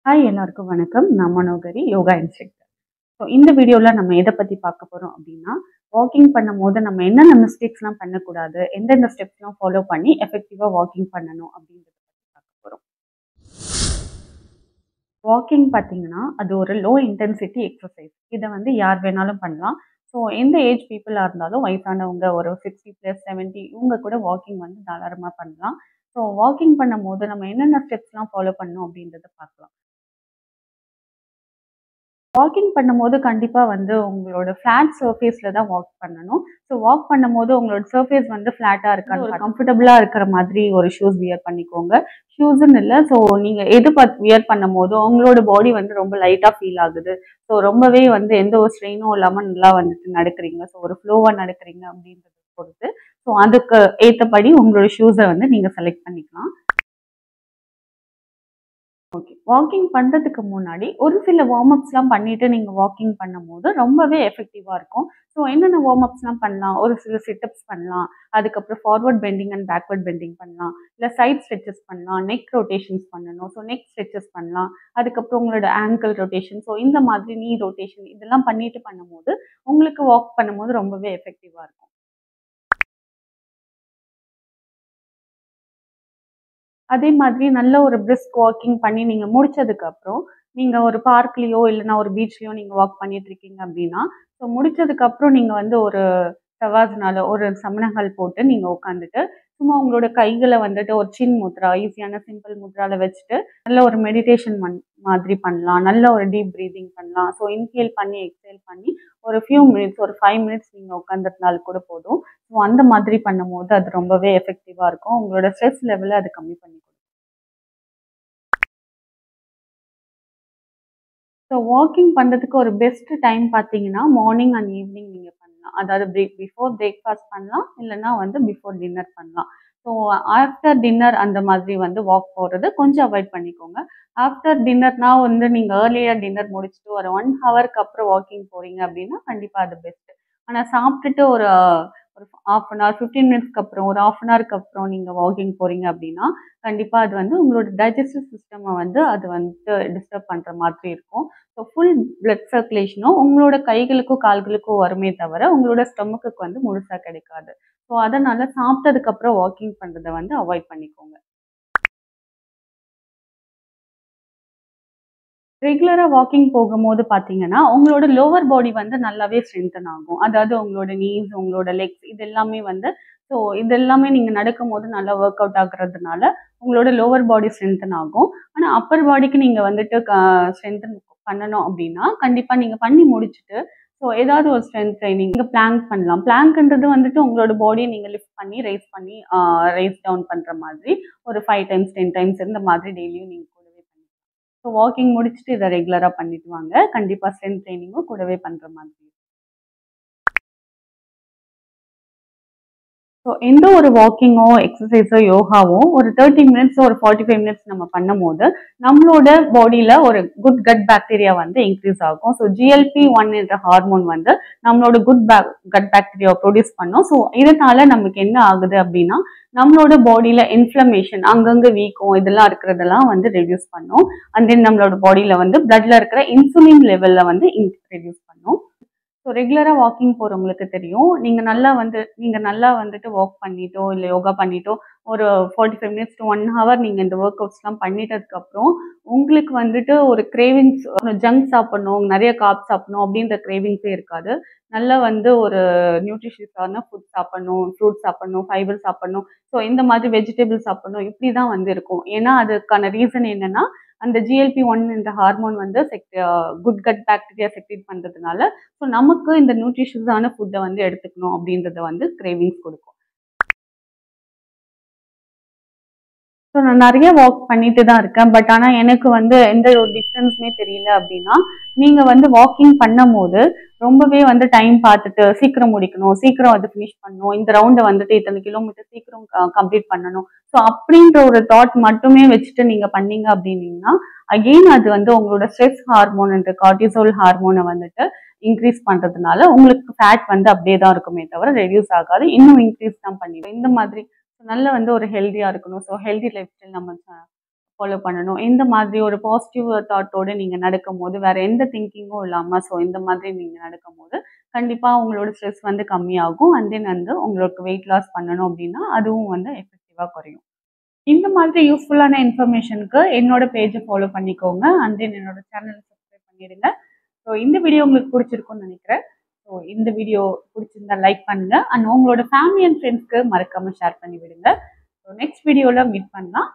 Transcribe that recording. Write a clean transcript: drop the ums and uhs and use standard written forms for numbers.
Hi எல்லாருக்கும் வணக்கம். நான் மனோகரி, யோகா இன்ஸ்ட்ரக்டர். ஸோ இந்த வீடியோவில் நம்ம எதை பற்றி பார்க்க போகிறோம் அப்படின்னா, வாக்கிங் பண்ணும்போது நம்ம என்னென்ன மிஸ்டேக்ஸ்லாம் பண்ணக்கூடாது, எந்தெந்த ஸ்டெப்ஸ்லாம் ஃபாலோ பண்ணி எஃபெக்டிவாக வாக்கிங் பண்ணணும் அப்படின்றத பற்றி பார்க்க போகிறோம். வாக்கிங் பார்த்தீங்கன்னா அது ஒரு லோ இன்டென்சிட்டி எக்ஸசைஸ். இதை வந்து யார் வேணாலும் பண்ணலாம். ஸோ எந்த ஏஜ் பீப்புளாக இருந்தாலும் வயசானவங்க ஒரு 60+70 இவங்க கூட வாக்கிங் வந்து தாராளமாக பண்ணலாம். ஸோ வாக்கிங் பண்ணும்போது நம்ம என்னென்ன ஸ்டெப்ஸ்லாம் ஃபாலோ பண்ணணும் அப்படின்றத பார்க்கலாம். வாக்கிங் பண்ணும்போது கண்டிப்பா வந்து உங்களோட ஃபிளாட் சர்ஃபேஸ்ல தான் வாக் பண்ணணும். ஸோ வாக் பண்ணும்போது உங்களோட சர்ஃபேஸ் வந்து ஃபிளாட்டா இருக்கான்னு ஒரு கம்ஃபர்டபுளா இருக்கிற மாதிரி ஒரு ஷூஸ் வியர் பண்ணிக்கோங்க. ஷூஸ்ன்னு இல்ல. ஸோ நீங்க எது வியர் பண்ணும்போது உங்களோட பாடி வந்து ரொம்ப லைட்டா ஃபீல் ஆகுது. ஸோ ரொம்பவே வந்து எந்த ஒரு ஸ்ட்ரெயினும் இல்லாம நல்லா வந்துட்டு நடக்கிறீங்க. ஸோ ஒரு ஃப்ளோவா நடக்கிறீங்க அப்படின்றத பொறுத்து. ஸோ அதுக்கு ஏத்தபடி உங்களோட ஷூஸை வந்து நீங்க செலக்ட் பண்ணிக்கலாம். ஓகே. வாக்கிங் பண்றதுக்கு முன்னாடி ஒரு சில வார்ம் அப்ஸ்லாம் பண்ணிட்டு நீங்க வாக்கிங் பண்ணும்போது ரொம்பவே எஃபெக்டிவா இருக்கும். ஸோ என்னென்ன வார்ம் அப்ஸ்லாம் பண்ணலாம்? ஒரு சில சிட்டப்ஸ் பண்ணலாம். அதுக்கப்புறம் forward bending and backward bending பண்ணலாம். இல்ல சைட் ஸ்ட்ரெச்சஸ் பண்ணலாம். நெக் ரொட்டேஷன்ஸ் பண்ணணும். ஸோ நெக் ஸ்ட்ரெச்சஸ் பண்ணலாம். அதுக்கப்புறம் உங்களோட ஆங்கிள் ரொட்டேஷன். ஸோ இந்த மாதிரி நீ ரொட்டேஷன் இதெல்லாம் பண்ணிட்டு பண்ணும்போது உங்களுக்கு வாக் பண்ணும்போது ரொம்பவே எஃபெக்டிவா இருக்கும். அதே மாதிரி நல்ல ஒரு பிரிஸ்க் வாக்கிங் பண்ணி நீங்க முடிச்சதுக்கு அப்புறம், நீங்க ஒரு பார்க்லயோ இல்லன்னா ஒரு பீச்லயோ நீங்க வாக் பண்ணிட்டு இருக்கீங்க அப்படின்னா, ஸோ முடிச்சதுக்கு அப்புறம் நீங்க வந்து ஒரு சவாஸ்னால ஒரு சமணங்கால் போட்டு நீங்க உட்காந்துட்டு, சும்மா உங்களோட கைகள வந்துட்டு ஒரு சின் முத்ரா, ஈஸியான சிம்பிள் முத்ரால வச்சுட்டு, நல்ல ஒரு மெடிடேஷன் மாதிரி பண்ணலாம். நல்ல ஒரு டீப் பிரீதிங் பண்ணலாம். ஸோ இன்ஹேல் பண்ணி, எக்ஸேல் பண்ணி ஒரு ஃபியூ மினிட்ஸ் ஒரு 5 மினிட்ஸ் நீங்க உட்காந்துருந்தால் கூட போதும். ஸோ அந்த மாதிரி பண்ணும்போது அது ரொம்பவே எஃபெக்டிவா இருக்கும். உங்களோட ஸ்ட்ரெஸ் லெவல அது கம்மி பண்ணி கொடுக்கும். ஸோ வாக்கிங் பண்றதுக்கு ஒரு பெஸ்ட் டைம் பார்த்தீங்கன்னா, மார்னிங் அண்ட் ஈவினிங் நீங்க பண்ணலாம். அதாவது பிஃபோர் பிரேக்ஃபாஸ்ட் பண்ணலாம். இல்லன்னா வந்து பிஃபோர் டின்னர் பண்ணலாம். ஸோ ஆஃப்டர் டின்னர் அந்த மாதிரி வந்து வாக் போறது கொஞ்சம் அவாய்ட் பண்ணிக்கோங்க. ஆஃப்டர் டின்னர்னா வந்து நீங்க ஏர்லியா டின்னர் முடிச்சுட்டு ஒரு 1 ஹவருக்கு அப்புறம் வாக்கிங் போறீங்க அப்படின்னா, கண்டிப்பா அது பெஸ்ட். ஆனா சாப்பிட்டுட்டு ஒரு ஒரு 1/2 அன் ஹவர் 15 மினிட்ஸ்க்கு அப்புறம் ஒரு 1/2 அன் ஹவருக்கு அப்புறம் நீங்க வாக்கிங் போறீங்க அப்படின்னா, கண்டிப்பா அது வந்து உங்களோட டைஜஸ்டிவ் சிஸ்டம வந்து அது வந்துட்டு டிஸ்டர்ப் பண்ற மாதிரி இருக்கும். ஸோ ஃபுல் பிளட் சர்க்குலேஷனும் உங்களோட கைகளுக்கும், கால்களுக்கும் வருமே தவிர, உங்களோட ஸ்டொமக்குக்கு வந்து முழுசா கிடைக்காது. ஸோ அதனால சாப்பிட்டதுக்கு அப்புறம் வாக்கிங் பண்றத வந்து அவாய்ட் பண்ணிக்கோங்க. ரெகுலரா வாக்கிங் போகும்போது பார்த்தீங்கன்னா, உங்களோட லோவர் பாடி வந்து நல்லாவே ஸ்ட்ரெங்தன் ஆகும். அதாவது உங்களோட நீஸ், உங்களோட லெக்ஸ் இது எல்லாமே வந்து இது எல்லாமே நீங்க நடக்கும்போது நல்லா வொர்க் அவுட் ஆகுறதுனால, உங்களோட லோவர் பாடி ஸ்ட்ரெங்தன் ஆகும். ஆனா அப்பர் பாடிக்கு நீங்க வந்துட்டு ஸ்ட்ரெங்தன் பண்ணணும் அப்டின்னா, கண்டிப்பா நீங்க பண்ணி முடிச்சுட்டு, ஏதாவது ஒரு ஸ்ட்ரென்த் ட்ரெய்னிங் நீங்க பிளாங்க் பண்ணலாம். பிளாங்க்ன்றது வந்துட்டு உங்களோட பாடிய நீங்க லிஃப்ட் பண்ணி, ரைஸ் டவுன் பண்ற மாதிரி ஒரு 5 டைம்ஸ், 10 டைம்ஸ் இந்த மாதிரி டெய்லியும் நீங்க கூடவே பண்ணலாம். வாக்கிங் முடிச்சுட்டு இத ரெகுலரா பண்ணிட்டு வாங்க. கண்டிப்பா ஸ்ட்ரென்த் ட்ரெய்னிங்கும் கூடவே பண்ற மாதிரி. எந்த ஒரு வாக்கிங்கோ, எக்ஸர்சைஸோ, யோகாவோ ஒரு 30 மினிட்ஸ், ஒரு 45 மினிட்ஸ் நம்ம பண்ணும்போது, நம்மளோட பாடியில ஒரு குட் கட் பாக்டீரியா வந்து இன்க்ரீஸ் ஆகும். GLP-1 என்ற ஹார்மோன் வந்து நம்மளோட கட் பாக்டீரியாவ ப்ரொடியூஸ் பண்ணும். இதனால நமக்கு என்ன ஆகுது அப்டின்னா, நம்மளோட பாடியில இன்ஃப்ளமேஷன் அங்கங்க வீக்கம் இதெல்லாம் இருக்கிறதெல்லாம் வந்து ரெட்யூஸ் பண்ணும். அண்ட் தென் நம்மளோட பாடியில வந்து பிளட்ல இருக்கிற இன்சுலின் லெவல்ல வந்து ரெட்யூஸ் பண்ணும். ரெகுலரா வாக்கிங் போறவங்களுக்கு தெரியும். நீங்க நல்லா வந்துட்டு வாக் பண்ணிட்டோ, இல்ல யோகா பண்ணிட்டோ, ஒரு 45 மினிட்ஸ் டூ 1 ஹவர் நீங்க இந்த ஒர்க் அவுட்ஸ்லாம் பண்ணிட்டதுக்கு அப்புறம், உங்களுக்கு வந்துட்டு ஒரு கிரேவிங்ஸ் ஜங்க் சாப்பிடணும், நெறைய கார்ப்ஸ் சாப்பிடணும் அப்படின்ற கிரேவிங்ஸே இருக்காது. நல்லா வந்து ஒரு நியூட்ரிஷியஸான ஃபுட் சாப்பிடணும், ஃப்ரூட்ஸ் சாப்பிடணும், ஃபைபர் சாப்பிடணும். இந்த மாதிரி வெஜிடபிள் சாப்பிடணும். இப்படி தான் வந்து இருக்கும். ஏன்னா அதுக்கான ரீசன் என்னன்னா, அந்த GLP-1 என்ற ஹார்மோன் வந்து குட் கட் பாக்டீரியா செக்ரீட் பண்றதுனால நமக்கு இந்த நியூட்ரிஷியஸான ஃபுட்ட வந்து எடுத்துக்கணும் அப்படின்றத வந்து கிரேவிங்ஸ் குடுக்கும். நான் நெறைய வாக் பண்ணிட்டு தான் இருக்கேன். பட் ஆனா எனக்கு வந்து எந்த ஒரு டிஃபரன்ஸுமே தெரியல அப்படின்னா, நீங்க வந்து வாக்கிங் பண்ணும்போது, ரொம்பவே வந்து டைம் பார்த்துட்டு சீக்கிரம் முடிக்கணும், சீக்கிரம் அது ஃபினிஷ் பண்ணணும், இந்த ரவுண்ட வந்துட்டு இத்தனை கிலோமீட்டர் சீக்கிரம் கம்ப்ளீட் பண்ணணும். அப்படின்ற ஒரு தாட் மட்டுமே வச்சுட்டு நீங்க பண்ணீங்க அப்படின்னீங்கன்னா, அகெயின் அது வந்து உங்களோட ஸ்ட்ரெஸ் ஹார்மோன் என்ற கார்ட்டிசோல் ஹார்மோன வந்துட்டு இன்க்ரீஸ் பண்றதுனால, உங்களுக்கு ஃபேட் வந்து அப்படியே தான் இருக்குமே தவிர ரெட்யூஸ் ஆகாது. இன்னும் இன்க்ரீஸ் தான் பண்ணிடும். இந்த மாதிரி நல்ல வந்து ஒரு ஹெல்தியா இருக்கணும். ஹெல்தி லைஃப் ஸ்டைல் நம்ம ஃபாலோ பண்ணணும். இந்த மாதிரி ஒரு பாசிட்டிவ் தாட்டோட நீங்க நடக்கும்போது, வேற எந்த திங்கிங்கும் இல்லாம ஸோ இந்த மாதிரி நீங்க நடக்கும்போது, கண்டிப்பா உங்களோட ஸ்ட்ரெஸ் வந்து கம்மியாகும். அண்ட் தென் வந்து உங்களுக்கு வெயிட் லாஸ் பண்ணணும் அப்படின்னா, அதுவும் வந்து எஃபெக்டிவா குறையும். இந்த மாதிரி யூஸ்ஃபுல்லான இன்ஃபர்மேஷனுக்கு என்னோட பேஜ ஃபாலோ பண்ணிக்கோங்க. அண்ட் தென் என்னோட சேனல சப்ஸ்கிரைப் பண்ணிடுங்க. ஸோ இந்த வீடியோ உங்களுக்கு பிடிச்சிருக்கும்னு நினைக்கிறேன். ஸோ இந்த வீடியோ பிடிச்சிருந்தா லைக் பண்ணுங்க. அண்ட் உங்களோட ஃபேமிலி அண்ட் ஃப்ரெண்ட்ஸ்க்கு மறக்காம ஷேர் பண்ணி விடுங்க. ஸோ நெக்ஸ்ட் வீடியோல மீட் பண்ணலாம்.